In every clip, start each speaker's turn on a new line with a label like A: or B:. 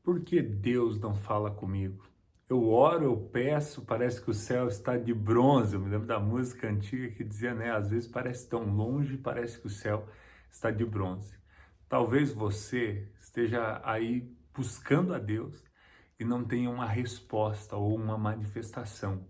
A: Por que Deus não fala comigo? Eu oro, eu peço, parece que o céu está de bronze. Eu me lembro da música antiga que dizia, né? Às vezes parece tão longe, parece que o céu está de bronze. Talvez você esteja aí buscando a Deus e não tenha uma resposta ou uma manifestação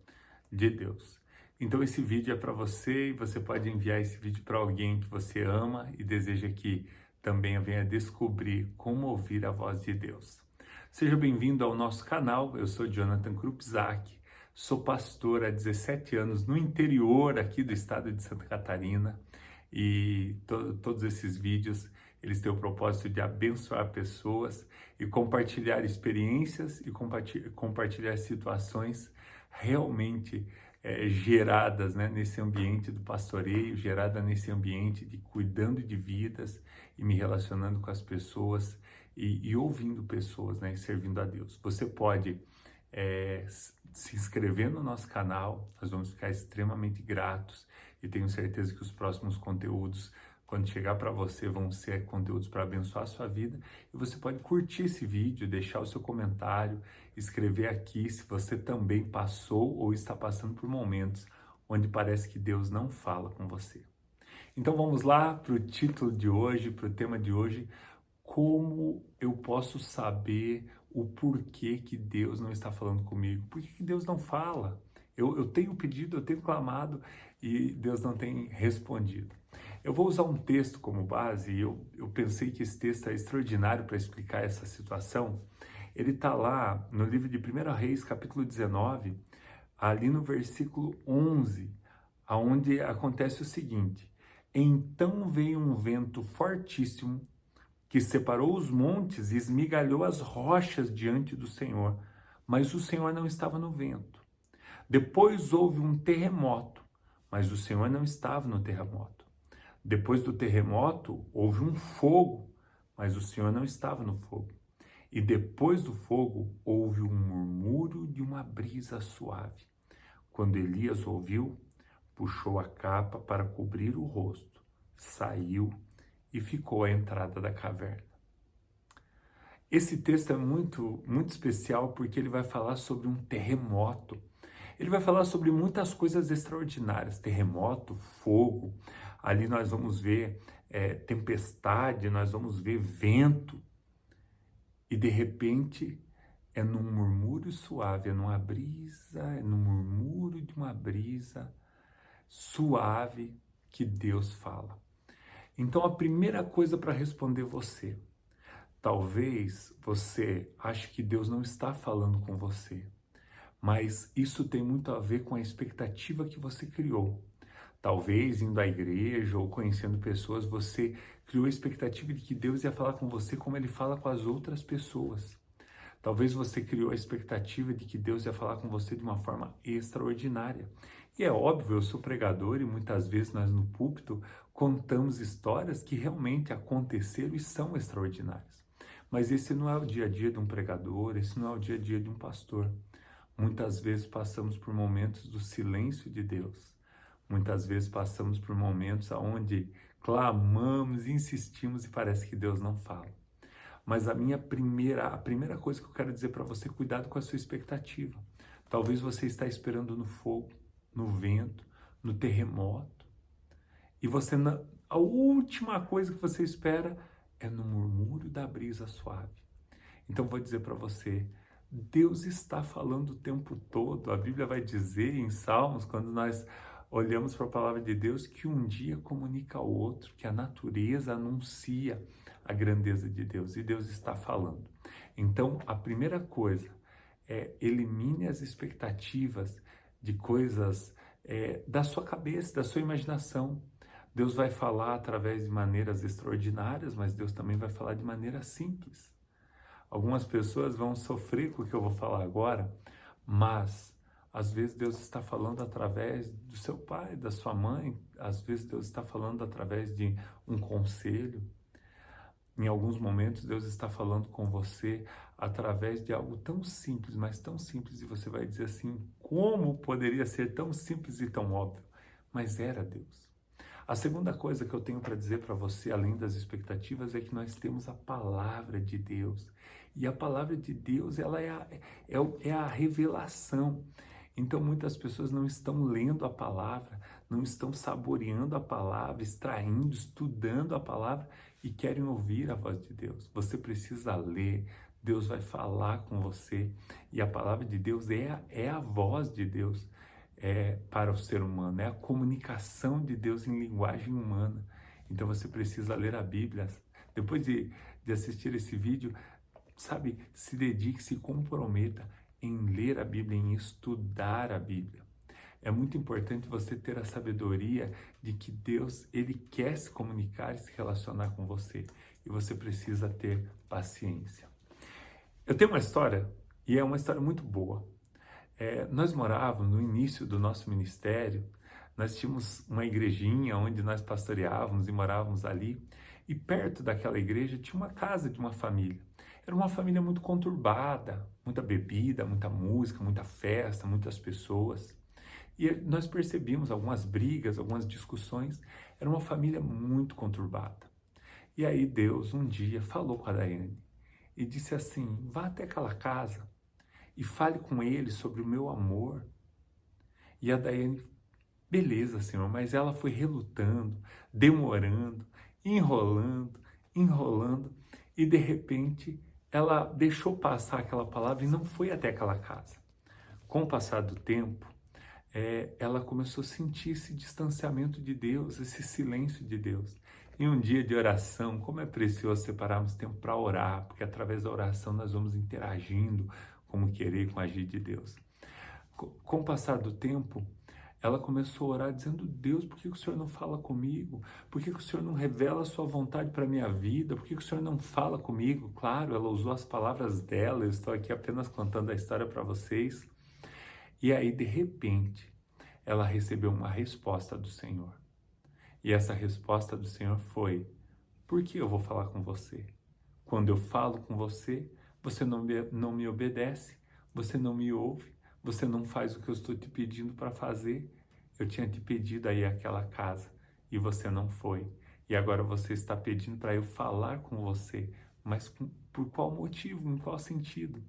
A: de Deus. Então esse vídeo é para você e você pode enviar esse vídeo para alguém que você ama e deseja que também venha descobrir como ouvir a voz de Deus. Seja bem-vindo ao nosso canal, eu sou Jonathan Krupzak, sou pastor há 17 anos no interior aqui do estado de Santa Catarina e todos esses vídeos eles têm o propósito de abençoar pessoas e compartilhar experiências e compartilhar situações realmente geradas, né, nesse ambiente do pastoreio, gerada nesse ambiente de cuidando de vidas e me relacionando com as pessoas e ouvindo pessoas, né, e servindo a Deus. Você pode se inscrever no nosso canal, nós vamos ficar extremamente gratos e tenho certeza que os próximos conteúdos, quando chegar para você, vão ser conteúdos para abençoar a sua vida. E você pode curtir esse vídeo, deixar o seu comentário, escrever aqui se você também passou ou está passando por momentos onde parece que Deus não fala com você. Então vamos lá para o título de hoje, para o tema de hoje: como eu posso saber o porquê que Deus não está falando comigo? Por que Deus não fala? Eu tenho pedido, eu tenho clamado e Deus não tem respondido. Eu vou usar um texto como base e eu pensei que esse texto é extraordinário para explicar essa situação. Ele está lá no livro de 1 Reis, capítulo 19, ali no versículo 11, aonde acontece o seguinte: Então veio um vento fortíssimo que separou os montes e esmigalhou as rochas diante do Senhor, mas o Senhor não estava no vento. Depois houve um terremoto, mas o Senhor não estava no terremoto. Depois do terremoto houve um fogo, mas o Senhor não estava no fogo. E depois do fogo houve um murmúrio de uma brisa suave. Quando Elias ouviu, puxou a capa para cobrir o rosto, saiu e ficou à entrada da caverna. Esse texto é muito especial porque ele vai falar sobre um terremoto. Ele vai falar sobre muitas coisas extraordinárias: terremoto, fogo. Ali nós vamos ver tempestade, nós vamos ver vento. E de repente é num murmúrio suave, é numa brisa, é num murmúrio de uma brisa suave que Deus fala. Então a primeira coisa para responder você: talvez você ache que Deus não está falando com você, mas isso tem muito a ver com a expectativa que você criou. Talvez indo à igreja ou conhecendo pessoas, você criou a expectativa de que Deus ia falar com você como ele fala com as outras pessoas. Talvez você criou a expectativa de que Deus ia falar com você de uma forma extraordinária. E é óbvio, eu sou pregador e muitas vezes nós no púlpito contamos histórias que realmente aconteceram e são extraordinárias. Mas esse não é o dia a dia de um pregador, esse não é o dia a dia de um pastor. Muitas vezes passamos por momentos do silêncio de Deus. Muitas vezes passamos por momentos onde clamamos, insistimos e parece que Deus não fala. Mas a primeira coisa que eu quero dizer para você: cuidado com a sua expectativa. Talvez você está esperando no fogo, no vento, no terremoto, e a última coisa que você espera é no murmúrio da brisa suave. Então vou dizer para você: Deus está falando o tempo todo. A Bíblia vai dizer em Salmos, quando nós olhamos para a palavra de Deus, que um dia comunica ao outro, que a natureza anuncia a grandeza de Deus e Deus está falando. Então, a primeira coisa é: elimine as expectativas de coisas da sua cabeça, da sua imaginação. Deus vai falar através de maneiras extraordinárias, mas Deus também vai falar de maneira simples. Algumas pessoas vão sofrer com o que eu vou falar agora, mas às vezes Deus está falando através do seu pai, da sua mãe, às vezes Deus está falando através de um conselho. Em alguns momentos Deus está falando com você através de algo tão simples, mas tão simples, e você vai dizer assim: como poderia ser tão simples e tão óbvio? Mas era Deus. A segunda coisa que eu tenho para dizer para você, além das expectativas, é que nós temos a palavra de Deus. E a palavra de Deus, ela é a revelação. Então, muitas pessoas não estão lendo a palavra, não estão saboreando a palavra, extraindo, estudando a palavra e querem ouvir a voz de Deus. Você precisa ler, Deus vai falar com você. E a palavra de Deus é a voz de Deus para o ser humano, é a comunicação de Deus em linguagem humana. Então você precisa ler a Bíblia. Depois de assistir esse vídeo, sabe, se dedique, se comprometa em ler a Bíblia, em estudar a Bíblia. É muito importante você ter a sabedoria de que Deus, Ele quer se comunicar e se relacionar com você. E você precisa ter paciência. Eu tenho uma história, e é uma história muito boa. Nós morávamos no início do nosso ministério, nós tínhamos uma igrejinha onde nós pastoreávamos e morávamos ali, e perto daquela igreja tinha uma casa de uma família. Era uma família muito conturbada, muita bebida, muita música, muita festa, muitas pessoas. E nós percebíamos algumas brigas, algumas discussões. Era uma família muito conturbada. E aí Deus um dia falou com a Daiane e disse assim: vá até aquela casa e fale com ele sobre o meu amor. E a Daiane, beleza, Senhor, mas ela foi relutando, demorando, enrolando, e de repente ela deixou passar aquela palavra e não foi até aquela casa. Com o passar do tempo, ela começou a sentir esse distanciamento de Deus, esse silêncio de Deus. Em um dia de oração, como é precioso separarmos tempo para orar, porque através da oração nós vamos interagindo com o querer e com o agir de Deus. Com o passar do tempo, ela começou a orar dizendo: Deus, por que o Senhor não fala comigo? Por que o Senhor não revela a sua vontade para a minha vida? Por que o Senhor não fala comigo? Claro, ela usou as palavras dela, eu estou aqui apenas contando a história para vocês. E aí, de repente, ela recebeu uma resposta do Senhor. E essa resposta do Senhor foi: por que eu vou falar com você? Quando eu falo com você, você não me obedece, você não me ouve, você não faz o que eu estou te pedindo para fazer. Eu tinha te pedido aí àquela casa e você não foi. E agora você está pedindo para eu falar com você. Mas por qual motivo? Em qual sentido?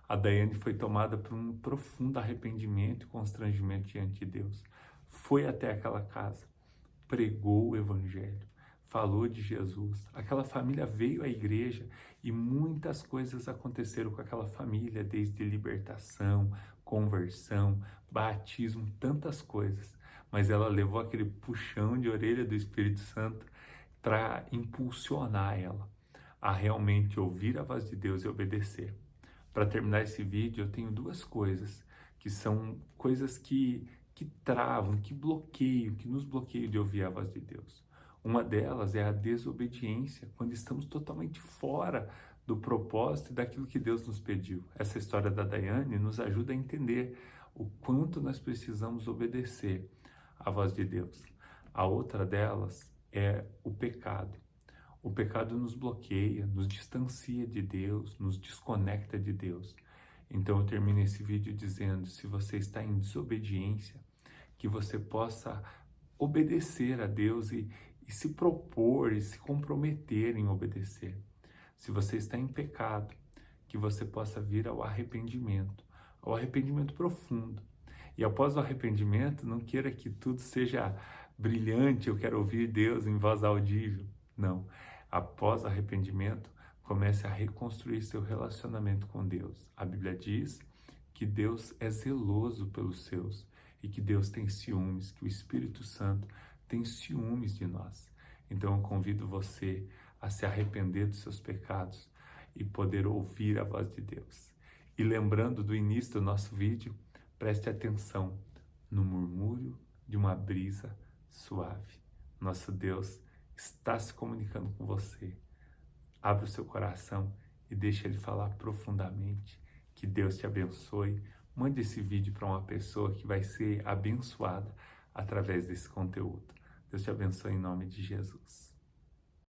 A: A Daiane foi tomada por um profundo arrependimento e constrangimento diante de Deus. Foi até aquela casa, pregou o Evangelho, falou de Jesus. Aquela família veio à igreja e muitas coisas aconteceram com aquela família, desde libertação, conversão, batismo, tantas coisas. Mas ela levou aquele puxão de orelha do Espírito Santo para impulsionar ela a realmente ouvir a voz de Deus e obedecer. Para terminar esse vídeo, eu tenho duas coisas, que são coisas que travam, que bloqueiam, que nos bloqueiam de ouvir a voz de Deus. Uma delas é a desobediência, quando estamos totalmente fora do propósito e daquilo que Deus nos pediu. Essa história da Daiane nos ajuda a entender o quanto nós precisamos obedecer à voz de Deus. A outra delas é o pecado. O pecado nos bloqueia, nos distancia de Deus, nos desconecta de Deus. Então eu termino esse vídeo dizendo: se você está em desobediência, que você possa obedecer a Deus e se propor e se comprometer em obedecer. Se você está em pecado, que você possa vir ao arrependimento profundo. E após o arrependimento, não queira que tudo seja brilhante, eu quero ouvir Deus em voz audível. Não. Após arrependimento, comece a reconstruir seu relacionamento com Deus. A Bíblia diz que Deus é zeloso pelos seus e que Deus tem ciúmes, que o Espírito Santo tem ciúmes de nós. Então eu convido você a se arrepender dos seus pecados e poder ouvir a voz de Deus. E lembrando do início do nosso vídeo, preste atenção no murmúrio de uma brisa suave. Nosso Deus está se comunicando com você. Abra o seu coração e deixe Ele falar profundamente. Que Deus te abençoe. Mande esse vídeo para uma pessoa que vai ser abençoada através desse conteúdo. Deus te abençoe em nome de Jesus.